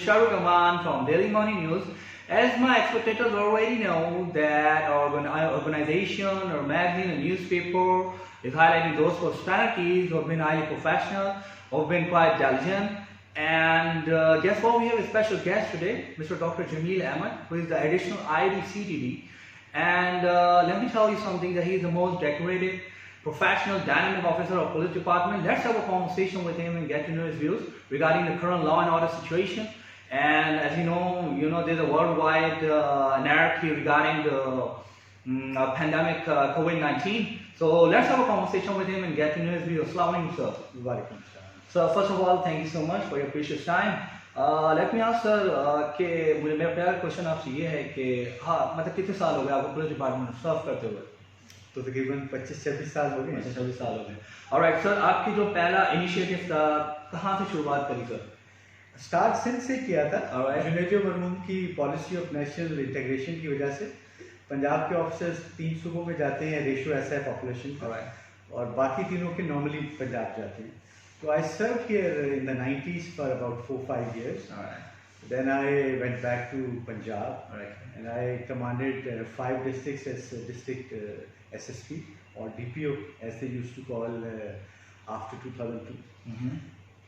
Shahrukh Awan from Daily Morning News. As my spectators already know that organization or magazine or newspaper is highlighting those personalities who have been highly professional, who have been quite diligent. And guess what? We have a special guest today, Mr. Dr.Jamil Ahmed, who is the additional ID CTD. And let me tell you something, that he is the most decorated, professional, dynamic officer of police department. Let's have a conversation with him and get to know his views regarding the current law and order situation. And as you know, there's a worldwide anarchy regarding the pandemic COVID-19. So let's have a conversation with him and get to know his views. Assalamu alaikum, sir. So first of all, thank you so much for your precious time. Let me ask sir कि मेरा पहला question आपसे ये है कि हाँ मतलब कितने साल हो गए आपको पुलिस डिपार्टमेंट में सर्व करते हुए? तो तकरीबन 25-26 साल हो गए। 26 साल हो गए। ऑलराइट सर, आपकी जो पहला इनिशिएटिव था कहाँ से शुरुआत करी सर? स्टार्ट सिंध से किया था। जुनेजो मरहूम की पॉलिसी ऑफ नेशनल इंटीग्रेशन की वजह से पंजाब के ऑफिसर्स 3 सूबों में जाते हैं रेशियो ऐसा है पॉपुलेशन का, और बाकी तीनों के नॉर्मली पंजाब जाते हैं। So I served here in the 90s for about 4-5 years. Then I went back to Punjab, and I commanded 5 districts as district SSP or DPO as they used to call after 2002.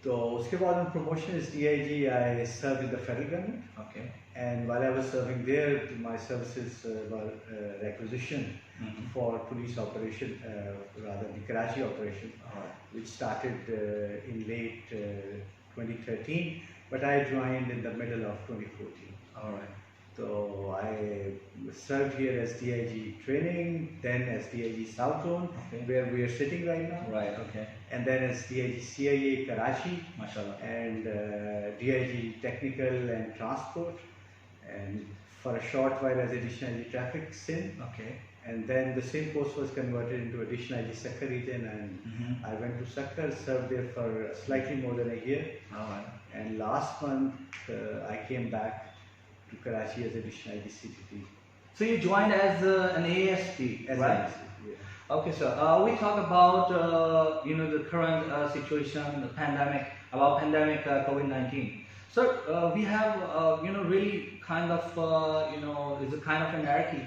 So उसके बाद on promotion as DIG, I served in the federal government. And while I was serving there, my services were requisitioned for police operation, rather the Karachi operation, which started in late 2013, but I joined in the middle of 2014. So I served here as DIG training, then as DIG South Zone, where we are sitting right now. And then as DIG CIA Karachi, and DIG Technical and Transport, and for a short while as additional IG Traffic Sindh. And then the same post was converted into additional IG Sakkar region, and I went to Sakkar, served there for slightly more than a year. And last month I came back to Karachi as additional IG CTD. So you joined as an ASP, as right? Okay, sir. We talk about the current situation, the pandemic, about pandemic COVID-19. So we have really kind of is a kind of anarchy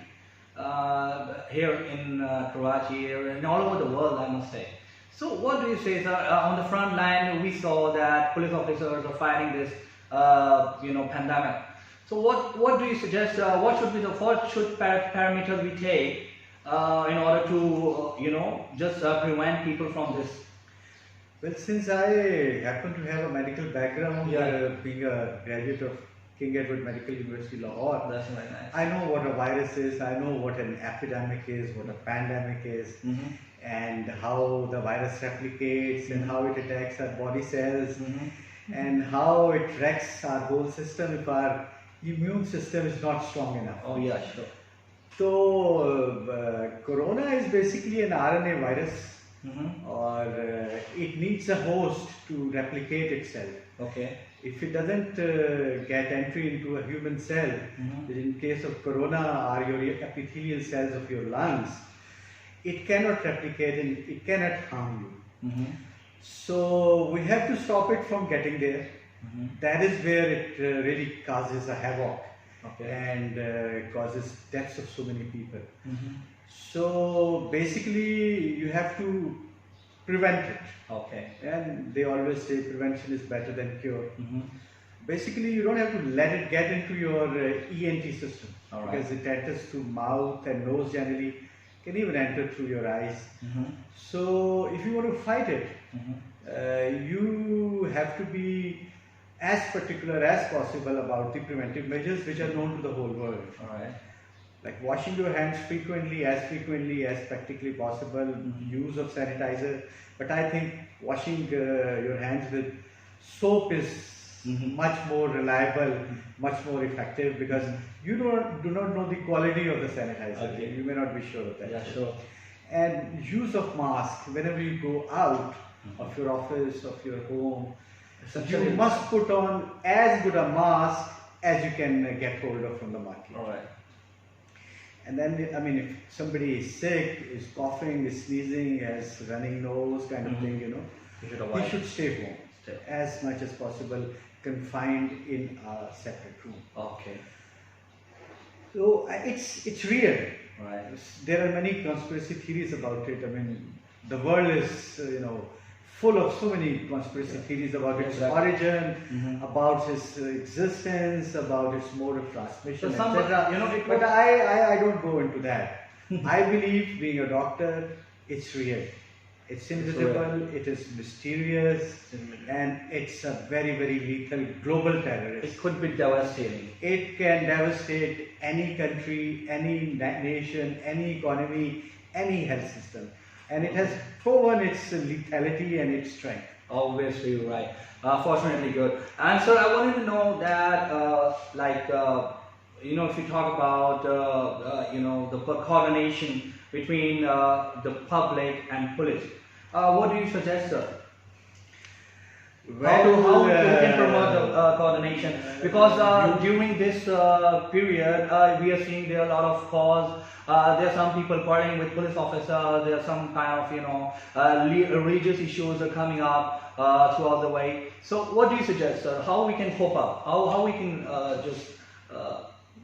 here in Karachi and all over the world, I must say. So what do you say, sir? On the front line, we saw that police officers are fighting this pandemic. So what do you suggest? What should parameters we take in order to just prevent people from this? Well, since I happen to have a medical background, being a graduate of King Edward Medical University Lahore, that's very nice. I know what a virus is, I know what an epidemic is, what a pandemic is, and how the virus replicates, and how it attacks our body cells, and how it wrecks our whole system if our immune system is not strong enough. Oh yeah, sure. So corona is basically an RNA virus, or it needs a host to replicate itself. If it doesn't get entry into a human cell, in case of corona are your epithelial cells of your lungs, it cannot replicate and it cannot harm you. So we have to stop it from getting there. That is where it really causes a havoc and causes deaths of so many people. So basically you have to prevent it. And they always say prevention is better than cure. Basically you don't have to let it get into your ENT system, because it enters through mouth and nose generally, can even enter through your eyes. So if you want to fight it, you have to be as particular as possible about the preventive measures which are known to the whole world. Like washing your hands frequently as practically possible, use of sanitizer. But I think washing your hands with soap is much more reliable, much more effective, because you do not know the quality of the sanitizer. You may not be sure of that. And use of mask whenever you go out of your office, of your home. You must put on as good a mask as you can get hold of from the market. And then, I mean, if somebody is sick, is coughing, is sneezing, has running nose kind of thing, he should stay home. as much as possible confined in a separate room. Okay. So it's real. Right. There are many conspiracy theories about it. I mean, the world is full of so many conspiracy theories about its origin, about its existence, about its mode of transmission, So etc. But I don't go into that. I believe, being a doctor, it's real. It's invisible, it is mysterious, and it's a very, very lethal global terrorist. It could be devastating. It can devastate any country, any nation, any economy, any health system. And it has proven its lethality and its strength. Obviously, you're right. Fortunately, good. And sir, I wanted to know that, if you talk about, the coordination between the public and police, what do you suggest, sir? How we can promote the coordination? Because during this period, we are seeing there are a lot of calls. There are some people quarreling with police officers. There are some kind of religious issues are coming up throughout the way. So, what do you suggest, sir? How we can cope up? How we can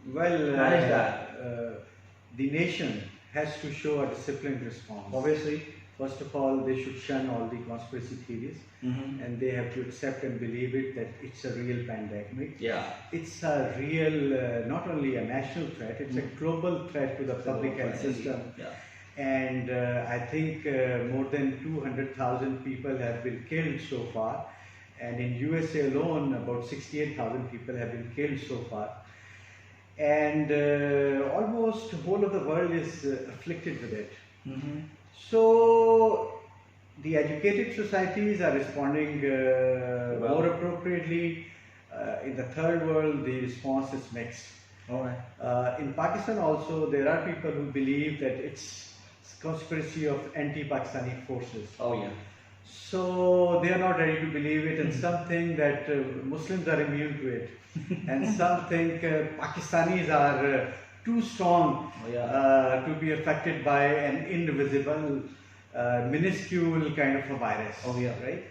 manage that? The nation has to show a disciplined response. Obviously. First of all, they should shun all the conspiracy theories, and they have to accept and believe it that it's a real pandemic. Yeah. It's a real, not only a national threat, it's a global threat to the public health system. Yeah. And I think more than 200,000 people have been killed so far, and in USA alone, about 68,000 people have been killed so far. And almost the whole of the world is afflicted with it. So the educated societies are responding more appropriately. In the third world, the response is mixed. All right. In Pakistan also, there are people who believe that it's conspiracy of anti-Pakistani forces. Oh yeah. So they are not ready to believe it, and some think that Muslims are immune to it, and some think Pakistanis are too strong to be affected by an invisible, minuscule kind of a virus. Oh yeah. Right?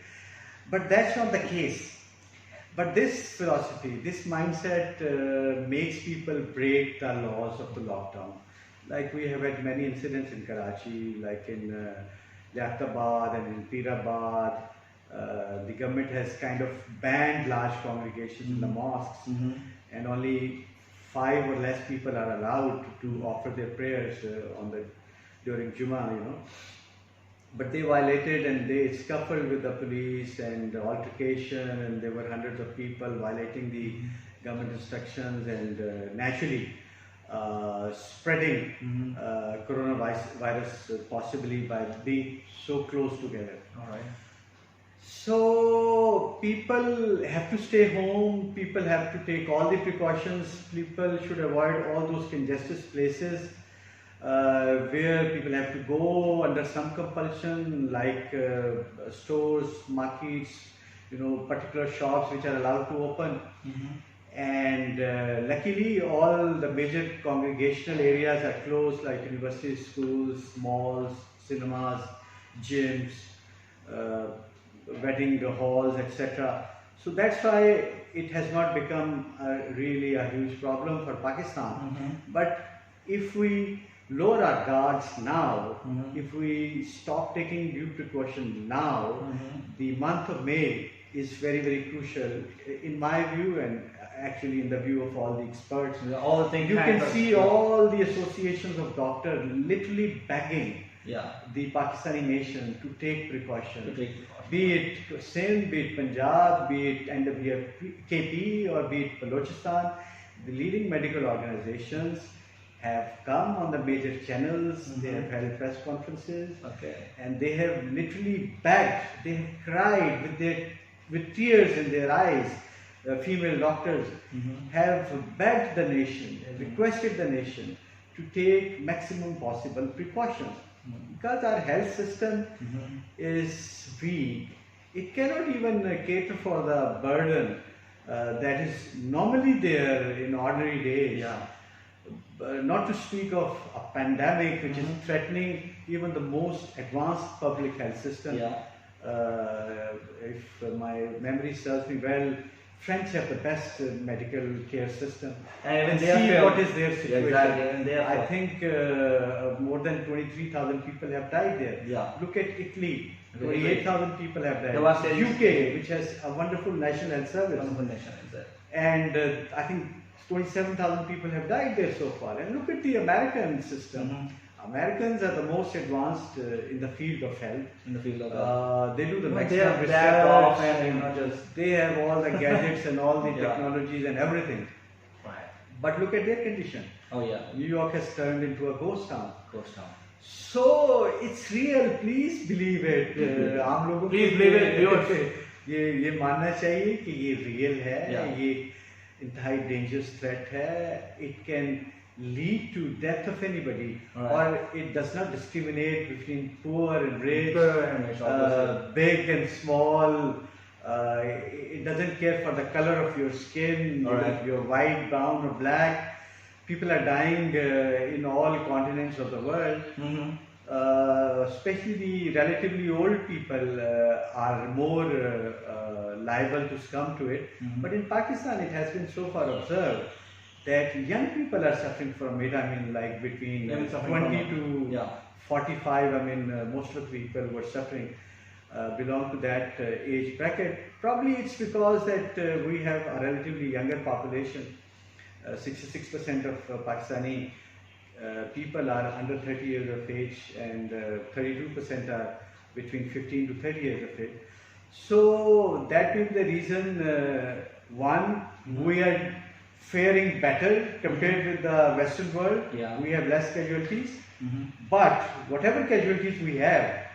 But that's not the case. But this philosophy, this mindset makes people break the laws of the lockdown. Like we have had many incidents in Karachi, like in Liaqabad and in Pirabad. The government has kind of banned large congregations in the mosques, and only 5 or less people are allowed to offer their prayers during Jummah, But they violated, and they scuffled with the police and altercation, and there were hundreds of people violating the government instructions and naturally spreading coronavirus possibly by being so close together. All right. So people have to stay home, people have to take all the precautions, people should avoid all those congested places where people have to go under some compulsion, like stores, markets, particular shops which are allowed to open. And luckily all the major congregational areas are closed, like universities, schools, malls, cinemas, gyms, wedding halls, etc. So that's why it has not become really a huge problem for Pakistan. But if we lower our guards now, if we stop taking due precaution now, the month of May is very, very crucial in my view, and actually in the view of all the experts. All the things you can see all the associations of doctors literally begging the Pakistani nation to take precaution. Be it Sindh, be it Punjab, be it NWKP, or be it Balochistan, the leading medical organizations have come on the major channels, they have held press conferences, and they have literally begged, they have cried with tears in their eyes. Female doctors have begged the nation, requested the nation to take maximum possible precautions. Because our health system is weak, it cannot even cater for the burden that is normally there in ordinary days. Not to speak of a pandemic which is threatening even the most advanced public health system. If my memory serves me well, French have the best medical care system. And even See what is their situation. Exactly. And I think more than 23,000 people have died there. Yeah. Look at Italy. 28,000 people have died. UK, which has a wonderful national health service. And I think 27,000 people have died there so far. And look at the American system. Americans are the most advanced in the field of health. They do the maximum research, and they have all the gadgets and all the technologies and everything. Right. But look at their condition. Oh yeah. New York has turned into a ghost town. Ghost town. So it's real. Please believe it. हम लोगों Please believe it. ये मानना चाहिए कि ये real है. Yeah. ये इंतहाई dangerous threat है. It can lead to death of anybody, or it does not discriminate between poor and rich, big and small. It doesn't care for the color of your skin, if you're white, brown or black. People are dying in all continents of the world. Especially the relatively old people are more liable to succumb to it. But in Pakistan, it has been so far observed that young people are suffering from it. I mean, like between 20 to 45. I mean, most of the people who are suffering belong to that age bracket. Probably it's because that we have a relatively younger population. 66% of Pakistani people are under 30 years of age, and 32% are between 15 to 30 years of age. So that may be the reason. One, we are faring better compared with the Western world. We have less casualties. But whatever casualties we have,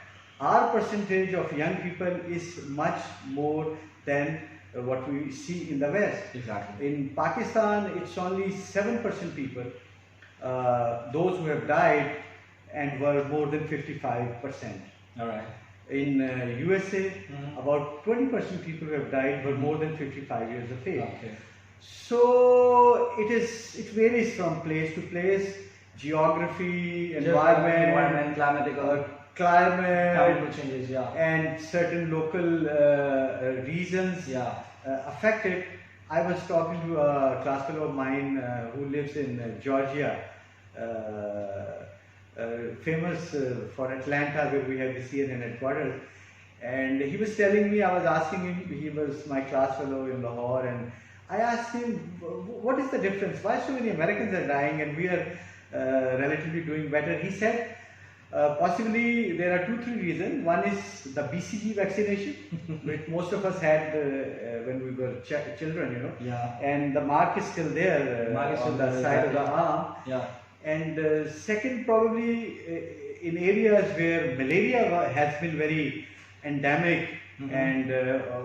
our percentage of young people is much more than what we see in the West. Exactly. In Pakistan, it's only 7% people, those who have died and were more than 55%. All right. In USA, about 20% people who have died were more than 55 years of age. Okay. So it varies from place to place, geography, environment, climate changes, and certain local reasons affect it. I was talking to a class fellow of mine who lives in Georgia, famous for Atlanta, where we have the CNN headquarters. And he was telling me, I was asking him, he was my class fellow in Lahore, and I asked him, what is the difference? Why so many Americans are dying and we are relatively doing better? He said, possibly there are 2-3 reasons. One is the BCG vaccination, which most of us had when we were children, and the mark is still there on the side of the arm. And second, probably in areas where malaria has been very endemic, and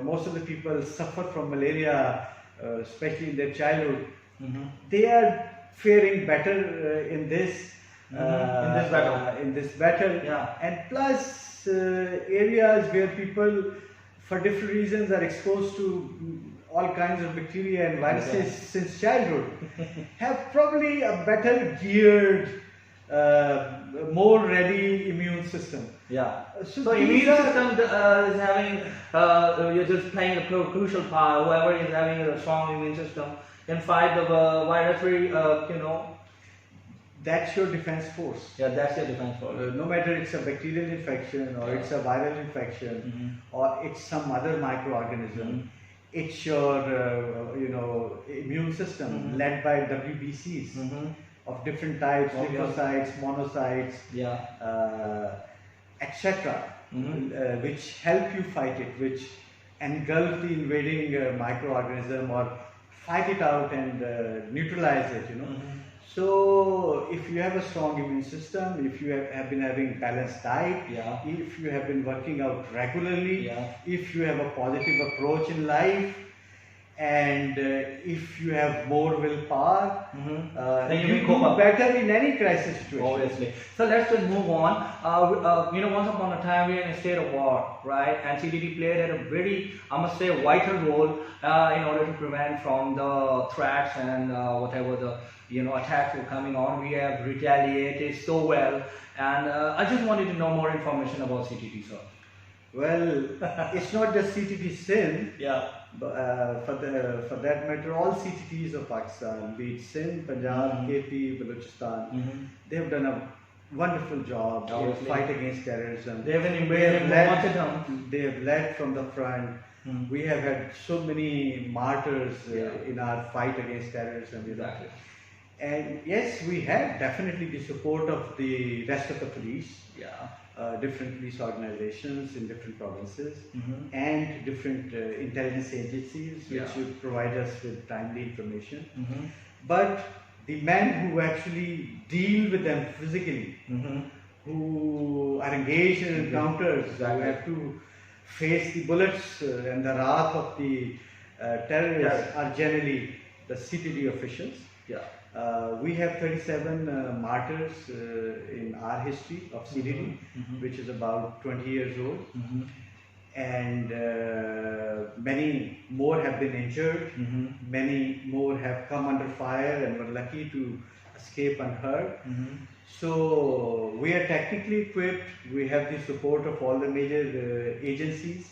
most of the people suffer from malaria, especially in their childhood, they are faring better in this battle. And plus areas where people for different reasons are exposed to all kinds of bacteria and viruses since childhood have probably a better geared, more ready immune system. So immune system is having, you're just playing a crucial part. Whoever is having a strong immune system can fight the virus, that's your defense force. That's your defense force. No matter it's a bacterial infection or it's a viral infection or it's some other microorganism, it's your immune system led by WBCs of different types, lymphocytes, monocytes, etc., which help you fight it, which engulf the invading microorganism or fight it out and neutralize it. So if you have a strong immune system, if you have been having balanced diet, if you have been working out regularly, if you have a positive approach in life, and if you have more willpower, then you do better in any crisis situation. Obviously. So let's just move on. Once upon a time we were in a state of war, right? And CTD played a very, I must say, vital role in order to prevent from the threats and whatever the attacks were coming on. We have retaliated so well, and I just wanted to know more information about CTD, sir. Well, it's not just CTD Sindh. Yeah. For that matter, all CTTs of Pakistan, be it Sindh, Punjab, KP, Balochistan, they have done a wonderful job in fight against terrorism. They have led from the front. We have had so many martyrs in our fight against terrorism. Exactly. And yes, we have definitely the support of the rest of the police. Yeah. Different police organizations in different provinces and different intelligence agencies which should provide us with timely information. But the men who actually deal with them physically, who are engaged in encounters, who have to face the bullets and the wrath of the terrorists are generally the CTD officials. We have 37 martyrs in our history of CTD, which is about 20 years old, and many more have been injured, many more have come under fire and were lucky to escape unhurt. So we are technically equipped, we have the support of all the major agencies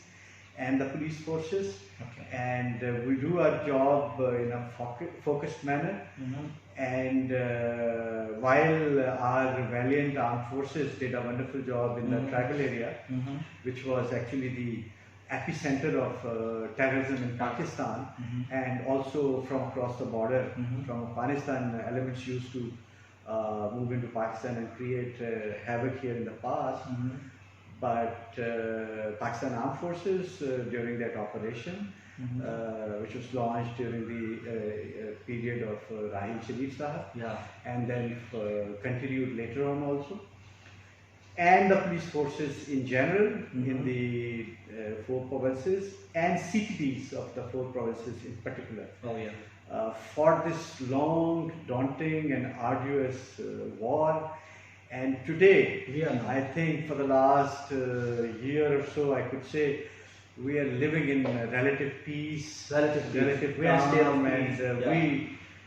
and the police forces, and we do our job in a focused manner. And while our valiant armed forces did a wonderful job in the tribal area, which was actually the epicenter of terrorism in Pakistan, and also from across the border, from Afghanistan, elements used to move into Pakistan and create havoc here in the past. But Pakistan Armed Forces during that operation, which was launched during the period of Rahim Sharif Sahab, and then continued later on also, and the police forces in general in the 4 provinces and CTDs of the 4 provinces in particular. For this long, daunting and arduous war. And today, I think for the last year or so, I could say, we are living in relative peace, relative calm, and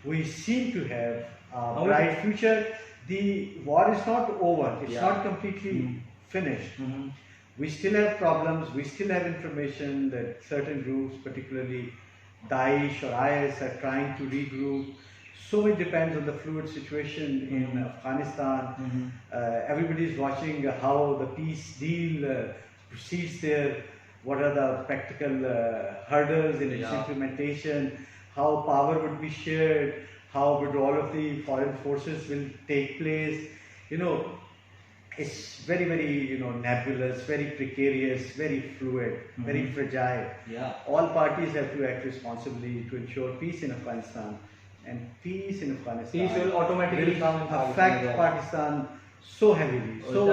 we seem to have a bright future. The war is not over, it's not completely finished. We still have problems, we still have information that certain groups, particularly Daesh or IS, are trying to regroup. So much depends on the fluid situation in Afghanistan. Everybody is watching how the peace deal proceeds there, what are the practical hurdles in its implementation, how power would be shared, how withdrawal of the foreign forces will take place. It's very, very, nebulous, very precarious, very fluid, very fragile. All parties have to act responsibly to ensure peace in Afghanistan. And peace in Afghanistan will automatically come in affect Pakistan so heavily. So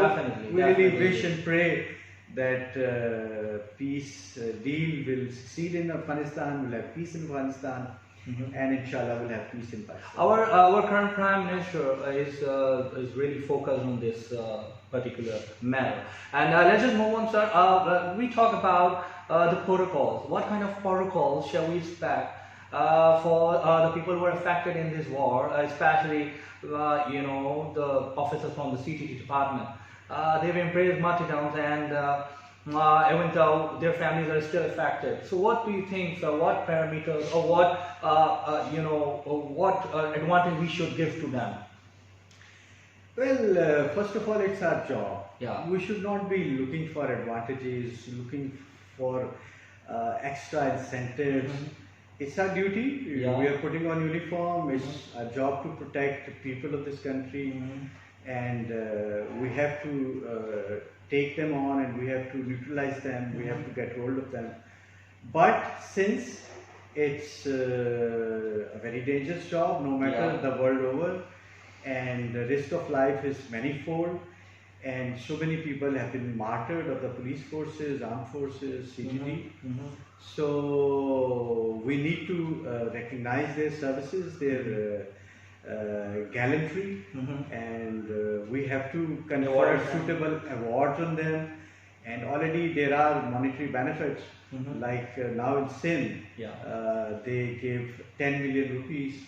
we really wish and pray that peace deal will succeed in Afghanistan, we'll have peace in Afghanistan, and inshallah we'll have peace in Pakistan. Our current Prime Minister is really focused on this particular matter. And let's just move on, sir. We talk about the protocols. What kind of protocols shall we expect for the people who are affected in this war, especially the officers from the CTD department? They've embraced martyrdoms, and even though their families are still affected. So what do you think, sir? What parameters or what advantage we should give to them? Well, first of all, it's our job. We should not be looking for advantages, looking for extra incentives. It's our duty. We are putting on uniform. It's our job to protect the people of this country, and we have to take them on, and we have to neutralize them. We have to get hold of them. But since it's a very dangerous job, no matter the world over, and the risk of life is manifold, and so many people have been martyred of the police forces, armed forces, CTD. So we need to recognize their services, their gallantry, and we have to confer suitable awards on them. And already there are monetary benefits, like now in Sindh, they give 10 million rupees.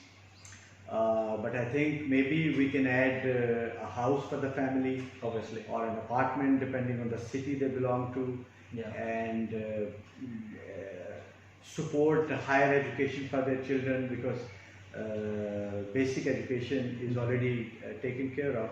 But I think maybe we can add a house for the family, obviously, or an apartment depending on the city they belong to, and support higher education for their children, because basic education is already taken care of.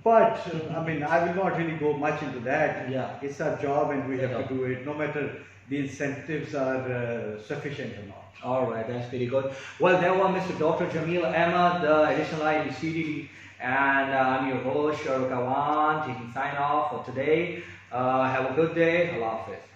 But I mean, I will not really go much into that. It's our job and we have to do it, no matter the incentives are sufficient or not. All right, that's very good. Well, there was Mr. Dr. Jamil Ahmed, the additional IB CTD, and I'm your host, Shahrukh Awan, taking sign off for today. Have a good day. Allah Hafiz.